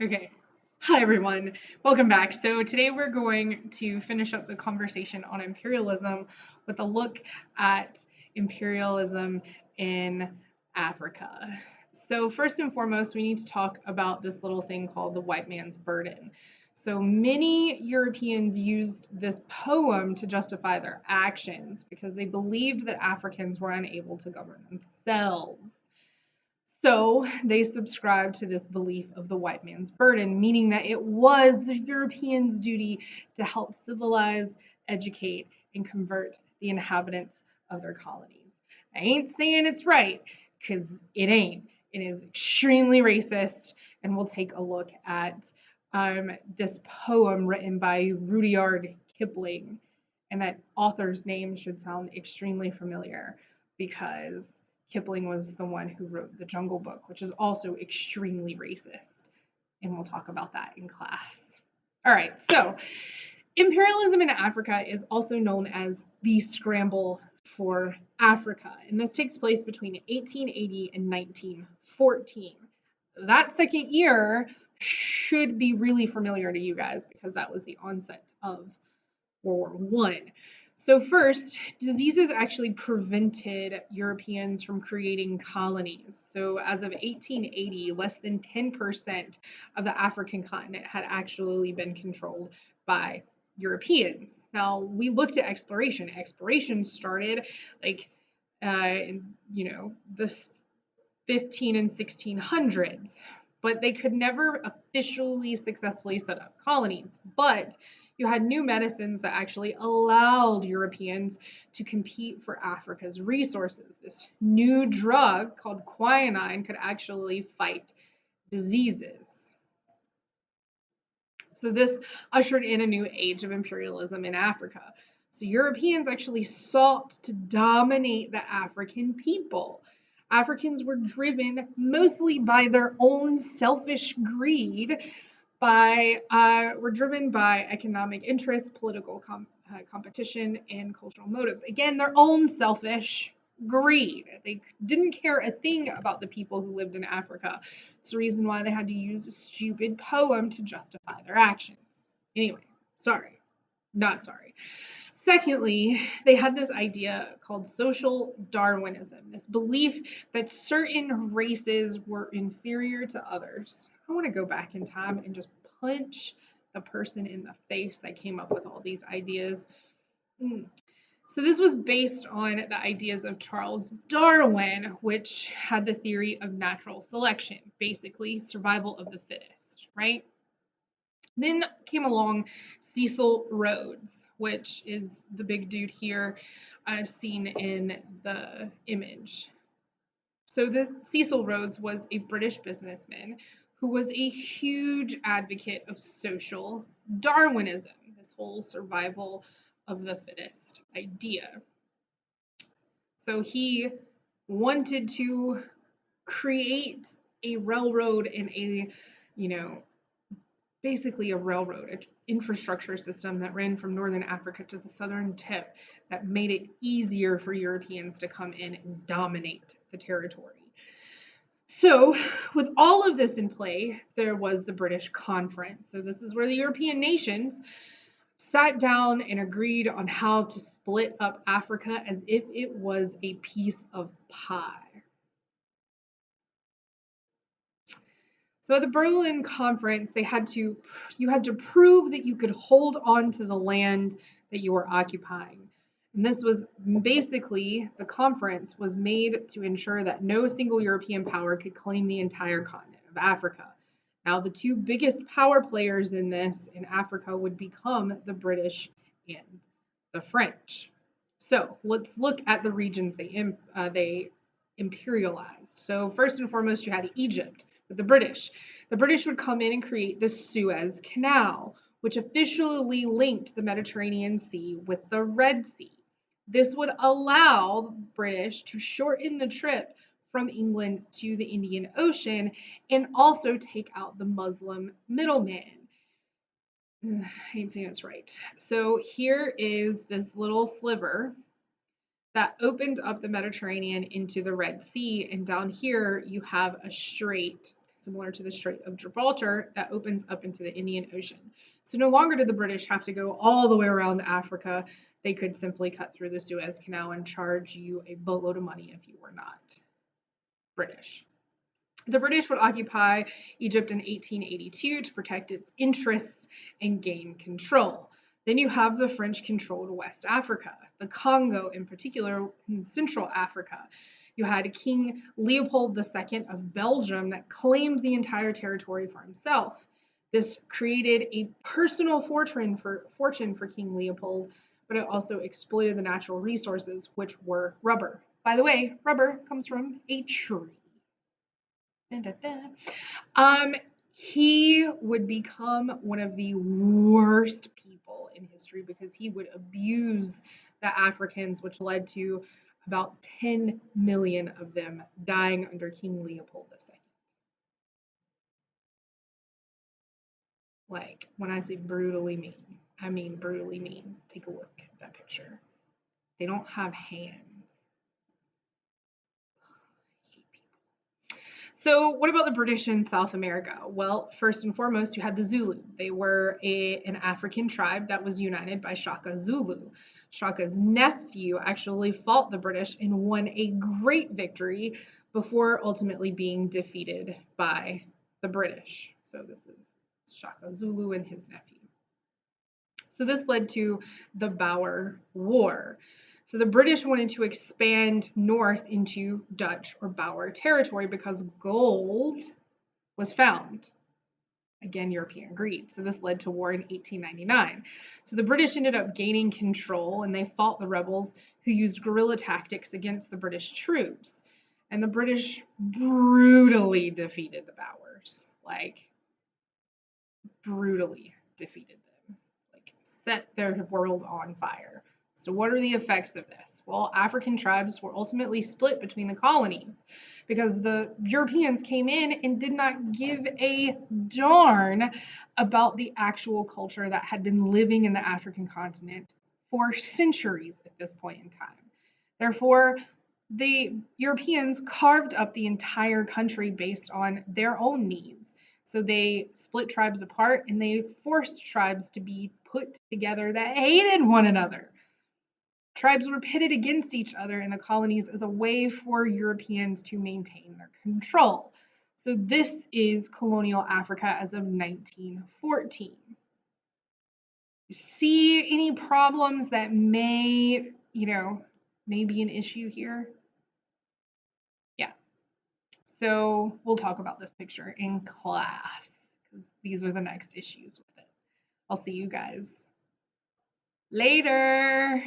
Okay. Hi, everyone. Welcome back. So, today we're going to finish up the conversation on imperialism with a look at imperialism in Africa. So, first and foremost, we need to talk about this little thing called the white man's burden. So, many Europeans used this poem to justify their actions because they believed that Africans were unable to govern themselves. So they subscribed to this belief of the white man's burden, meaning that it was the Europeans' duty to help civilize, educate, and convert the inhabitants of their colonies. I ain't saying it's right, because it ain't. It is extremely racist, and we'll take a look at this poem written by Rudyard Kipling. And that author's name should sound extremely familiar because Kipling was the one who wrote The Jungle Book, which is also extremely racist. And we'll talk about that in class. All right, so imperialism in Africa is also known as the Scramble for Africa, and this takes place between 1880 and 1914. That second year should be really familiar to you guys because that was the onset of World War I. So first, diseases actually prevented Europeans from creating colonies. So as of 1880, less than 10% of the African continent had actually been controlled by Europeans. Now, we looked at exploration. Exploration started like the 15 and 1600s, but they could never officially successfully set up colonies. But you had new medicines that actually allowed Europeans to compete for Africa's resources. This new drug called quinine could actually fight diseases. So this ushered in a new age of imperialism in Africa. So Europeans actually sought to dominate the African people. Africans were driven mostly by their own selfish greed, were driven by economic interest, political competition, and cultural motives. Again, their own selfish greed. They didn't care a thing about the people who lived in Africa. It's the reason why they had to use a stupid poem to justify their actions. Anyway, sorry, not sorry. Secondly, they had this idea called social Darwinism, this belief that certain races were inferior to others. I want to go back in time and just punch the person in the face that came up with all these ideas. So this was based on the ideas of Charles Darwin, which had the theory of natural selection, basically survival of the fittest, right? Then came along Cecil Rhodes, which is the big dude here seen in the image. So the Cecil Rhodes was a British businessman who was a huge advocate of social Darwinism, this whole survival of the fittest idea. So he wanted to create a railroad and you know, basically a railroad infrastructure system that ran from northern Africa to the southern tip that made it easier for Europeans to come in and dominate the territory. So, with all of this in play, there was the British Conference. So, this is where the European nations sat down and agreed on how to split up Africa as if it was a piece of pie. So at the Berlin Conference, you had to prove that you could hold on to the land that you were occupying. And this was basically, the conference was made to ensure that no single European power could claim the entire continent of Africa. Now, the two biggest power players in this in Africa would become the British and the French. So let's look at the regions they imperialized. So first and foremost, you had Egypt with the British. The British would come in and create the Suez Canal, which officially linked the Mediterranean Sea with the Red Sea. This would allow British to shorten the trip from England to the Indian Ocean and also take out the Muslim middleman. I ain't saying it's right. So here is this little sliver that opened up the Mediterranean into the Red Sea, and down here you have a strait. similar to the Strait of Gibraltar that opens up into the Indian Ocean. So no longer did the British have to go all the way around Africa. They could simply cut through the Suez Canal and charge you a boatload of money if you were not British. The British would occupy Egypt in 1882 to protect its interests and gain control. Then you have the French controlled West Africa, the Congo in particular, in Central Africa. You had King Leopold II of Belgium that claimed the entire territory for himself. This created a personal fortune for King Leopold, but it also exploited the natural resources, which were rubber. By the way, rubber comes from a tree. Da, da, da. He would become one of the worst people in history because he would abuse the Africans, which led to about 10 million of them dying under King Leopold II. Like, when I say brutally mean, I mean brutally mean. Take a look at that picture. They don't have hands. So what about the British in South America? Well, first and foremost, you had the Zulu. They were an African tribe that was united by Shaka Zulu. Shaka's nephew actually fought the British and won a great victory before ultimately being defeated by the British. So this is Shaka Zulu and his nephew. So this led to the Boer War. So the British wanted to expand north into Dutch or Boer territory because gold was found. Again, European greed. So this led to war in 1899. So the British ended up gaining control and they fought the rebels who used guerrilla tactics against the British troops. And the British brutally defeated the Boers. Like, brutally defeated them. Like, set their world on fire. So what are the effects of this? Well, African tribes were ultimately split between the colonies because the Europeans came in and did not give a darn about the actual culture that had been living in the African continent for centuries at this point in time. Therefore, the Europeans carved up the entire country based on their own needs. So they split tribes apart and they forced tribes to be put together that hated one another. Tribes were pitted against each other in the colonies as a way for Europeans to maintain their control. So this is colonial Africa as of 1914. You see any problems that may be an issue here? Yeah. So we'll talk about this picture in class because these are the next issues with it. I'll see you guys later.